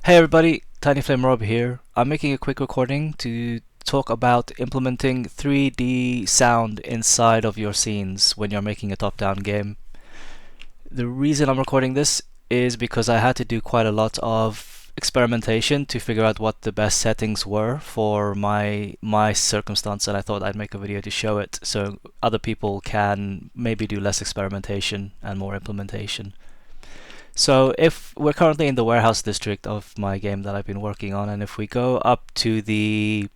Hey everybody, Tiny Flame Rob here. I'm making a quick recording to talk about implementing 3D sound inside of your scenes when you're making a top-down game. The reason I'm recording this is because I had to do quite a lot of experimentation to figure out what the best settings were for my circumstance, and I thought I'd make a video to show it so other people can maybe do less experimentation and more implementation. So if we're currently in the warehouse district of my game that I've been working on, and if we go up to the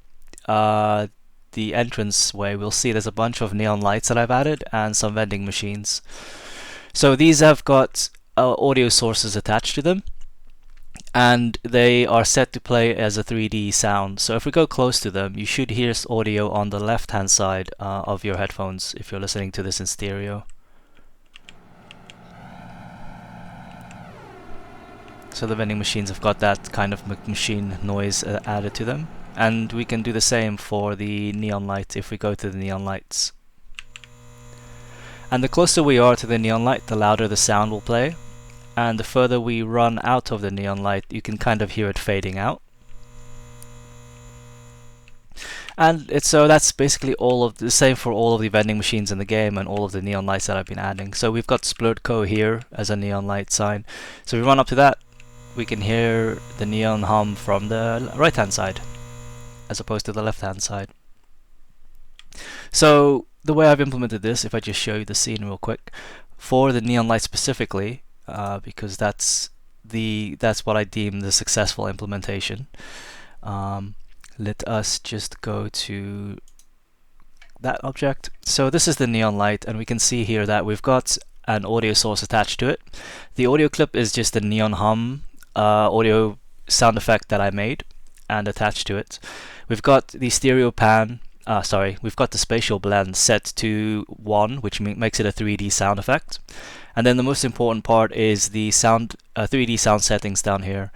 entrance way, we'll see there's a bunch of neon lights that I've added and some vending machines. So these have got audio sources attached to them, and they are set to play as a 3D sound. So if we go close to them, you should hear audio on the left-hand side of your headphones if you're listening to this in stereo. So the vending machines have got that kind of machine noise added to them. And we can do the same for the neon light if we go to the neon lights. And the closer we are to the neon light, the louder the sound will play. And the further we run out of the neon light, you can kind of hear it fading out. And so that's basically all of the same for all of the vending machines in the game and all of the neon lights that I've been adding. So we've got Splurtco here as a neon light sign. So we run up to that, we can hear the neon hum from the right hand side as opposed to the left hand side. So the way I've implemented this, if I just show you the scene real quick, for the neon light specifically, because that's what I deem the successful implementation. Let us just go to that object. So this is the neon light, and we can see here that we've got an audio source attached to it. The audio clip is just the neon hum audio sound effect that I made and attached to it. We've got the stereo pan, we've got the spatial blend set to 1, which makes it a 3D sound effect. And then the most important part is the sound 3D sound settings down here.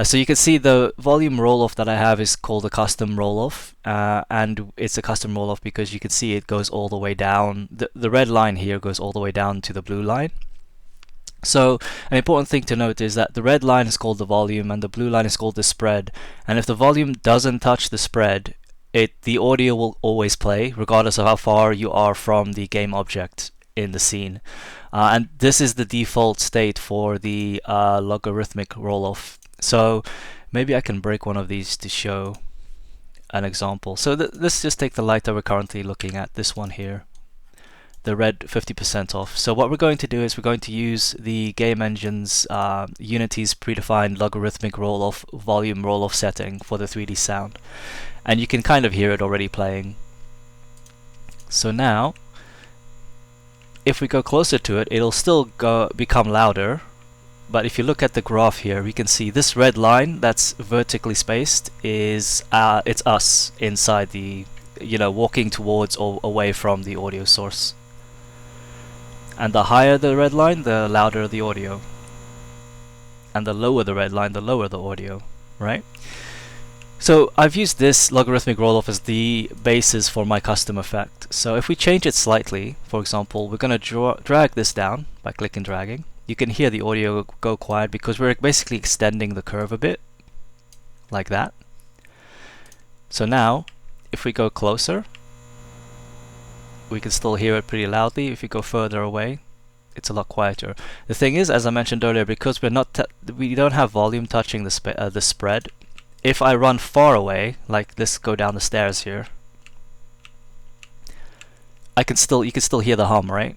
So you can see the volume roll-off that I have is called a custom roll-off, and it's a custom roll-off because you can see it goes all the way down. The red line here goes all the way down to the blue line. So an important thing to note is that the red line is called the volume and the blue line is called the spread. And if the volume doesn't touch the spread, the audio will always play regardless of how far you are from the game object in the scene. And this is the default state for the logarithmic roll-off. So maybe I can break one of these to show an example. So let's just take the light that we're currently looking at, this one here, the red 50% off. So what we're going to do is we're going to use the game engine's Unity's predefined logarithmic roll-off volume roll-off setting for the 3D sound. And you can kind of hear it already playing. So now, if we go closer to it, it'll still become louder. But if you look at the graph here, we can see this red line that's vertically spaced is it's us inside the, walking towards or away from the audio source. And the higher the red line, the louder the audio. And the lower the red line, the lower the audio, right? So I've used this logarithmic roll-off as the basis for my custom effect. So if we change it slightly, for example, we're going to drag this down by click and dragging. You can hear the audio go quiet because we're basically extending the curve a bit, like that. So now, if we go closer, we can still hear it pretty loudly. If you go further away, it's a lot quieter. The thing is, as I mentioned earlier, because we don't have volume touching the spread, if I run far away, like let's go down the stairs here, you can still hear the hum, right?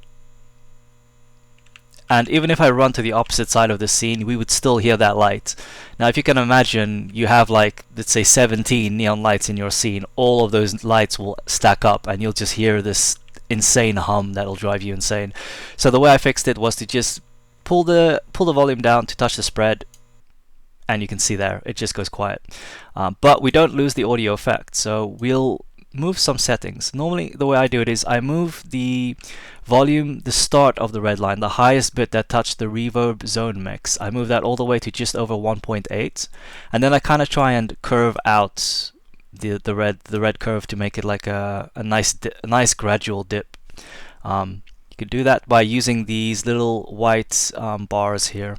And even if I run to the opposite side of the scene, we would still hear that light. Now if you can imagine, you have like, let's say 17 neon lights in your scene, all of those lights will stack up and you'll just hear this insane hum that'll drive you insane. So the way I fixed it was to just pull the volume down to touch the spread, and you can see there, it just goes quiet. But we don't lose the audio effect, so we'll move some settings. Normally the way I do it is I move the volume, the start of the red red-line, the highest bit that touched the reverb zone mix, I move that all the way to just over 1.8, and then I kind of try and curve out the red curve to make it like a nice gradual dip. You can do that by using these little white bars here.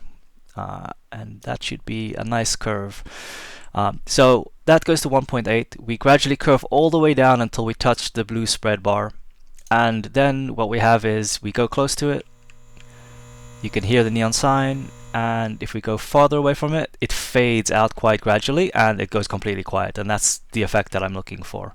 and that should be a nice curve. So that goes to 1.8. We gradually curve all the way down until we touch the blue spread bar, and then what we have is we go close to it, you can hear the neon sign, and if we go farther away from it, it fades out quite gradually and it goes completely quiet, and that's the effect that I'm looking for.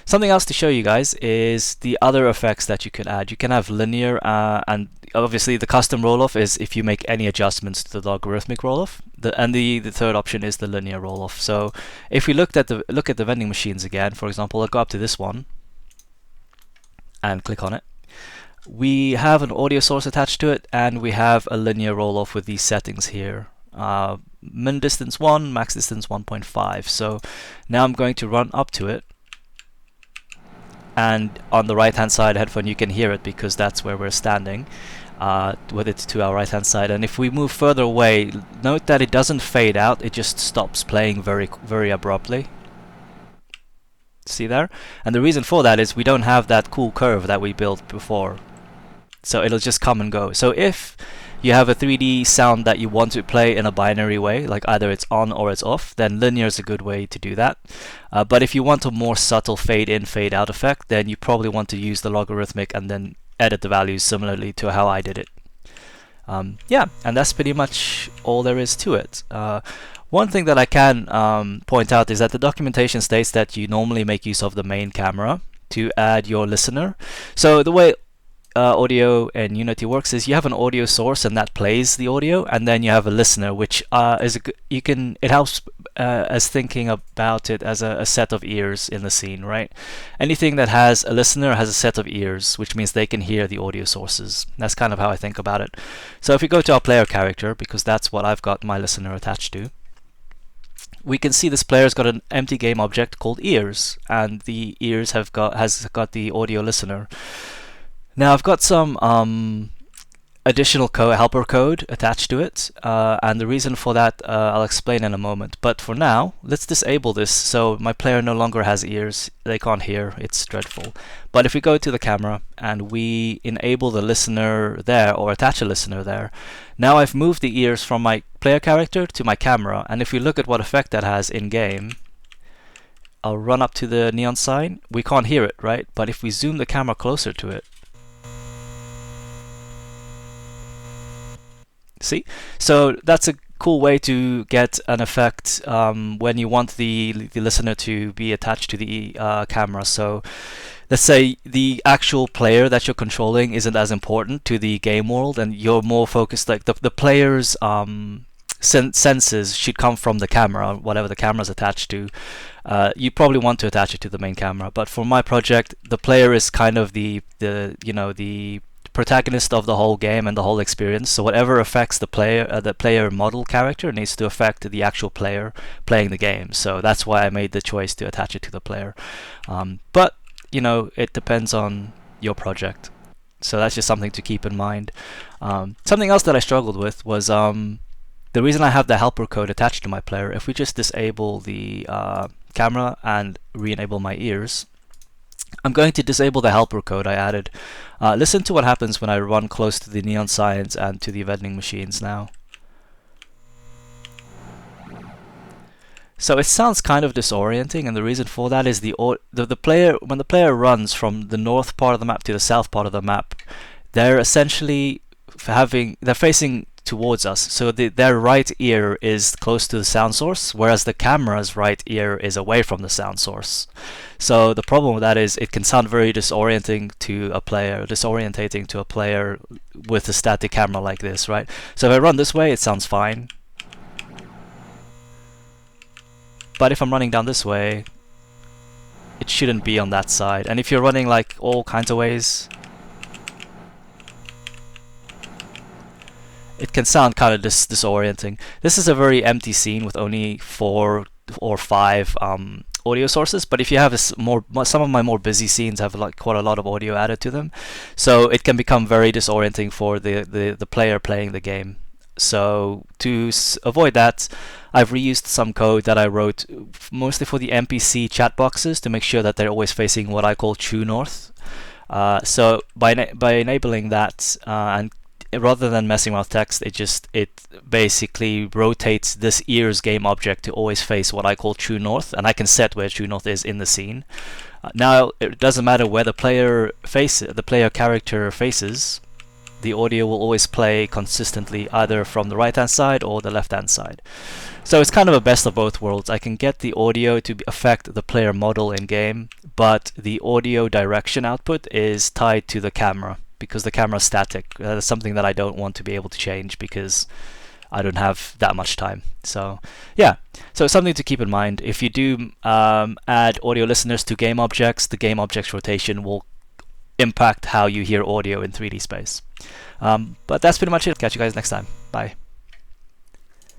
Something else to show you guys is the other effects that you can add. You can have linear, and obviously the custom roll-off is if you make any adjustments to the logarithmic roll-off. The third option is the linear roll-off. So if we look at the vending machines again, for example, I'll go up to this one and click on it. We have an audio source attached to it, and we have a linear roll-off with these settings here. Min distance 1, max distance 1.5. So now I'm going to run up to it, and on the right hand side headphone you can hear it because that's where we're standing, with it to our right hand side. And if we move further away, note that it doesn't fade out, it just stops playing very abruptly. See there? And the reason for that is we don't have that cool curve that we built before, so it'll just come and go. So if you have a 3D sound that you want to play in a binary way, like either it's on or it's off, then linear is a good way to do that. But if you want a more subtle fade in, fade out effect, then you probably want to use the logarithmic and then edit the values similarly to how I did it. Yeah, and that's pretty much all there is to it. One thing that I can point out is that the documentation states that you normally make use of the main camera to add your listener. So the way audio in Unity works is you have an audio source and that plays the audio, and then you have a listener, which is it helps as thinking about it as a set of ears in the scene, right? Anything that has a listener has a set of ears, which means they can hear the audio sources. That's kind of how I think about it. So if we go to our player character, because that's what I've got my listener attached to, we can see this player's got an empty game object called ears, and the ears has got the audio listener. Now I've got some additional helper code attached to it, and the reason for that I'll explain in a moment. But for now, let's disable this so my player no longer has ears. They can't hear. It's dreadful. But if we go to the camera and we enable the listener there, or attach a listener there, now I've moved the ears from my player character to my camera, and if we look at what effect that has in game, I'll run up to the neon sign. We can't hear it, right? But if we zoom the camera closer to it, see? So that's a cool way to get an effect when you want the listener to be attached to the camera. So let's say the actual player that you're controlling isn't as important to the game world, and you're more focused, like the player's senses should come from the camera, whatever the camera's attached to. You probably want to attach it to the main camera, but for my project, the player is kind of the protagonist of the whole game and the whole experience. So whatever affects the player model character needs to affect the actual player playing the game. So that's why I made the choice to attach it to the player. But it depends on your project. So that's just something to keep in mind. Something else that I struggled with was the reason I have the helper code attached to my player. If we just disable the camera and re-enable my ears, I'm going to disable the helper code I added. Listen to what happens when I run close to the neon signs and to the vending machines now. So it sounds kind of disorienting, and the reason for that is when the player runs from the north part of the map to the south part of the map, they're essentially facing towards us. So their right ear is close to the sound source, whereas the camera's right ear is away from the sound source. So the problem with that is it can sound very disorientating to a player with a static camera like this, right? So if I run this way, it sounds fine. But if I'm running down this way, it shouldn't be on that side. And if you're running like all kinds of ways, it can sound kind of disorienting. This is a very empty scene with only 4 or 5 audio sources, but if you have some of my more busy scenes have like quite a lot of audio added to them, so it can become very disorienting for the player playing the game. So to avoid that, I've reused some code that I wrote mostly for the NPC chat boxes to make sure that they're always facing what I call true north. So by enabling that and rather than messing with text, it basically rotates this ear's game object to always face what I call true north, and I can set where true north is in the scene. Now it doesn't matter where the player character faces, the audio will always play consistently either from the right hand side or the left hand side. So it's kind of a best of both worlds. I can get the audio to affect the player model in game, but the audio direction output is tied to the camera because the camera is static. That's something that I don't want to be able to change because I don't have that much time. So yeah, so something to keep in mind. If you do add audio listeners to game objects, the game object's rotation will impact how you hear audio in 3D space. But that's pretty much it. Catch you guys next time. Bye.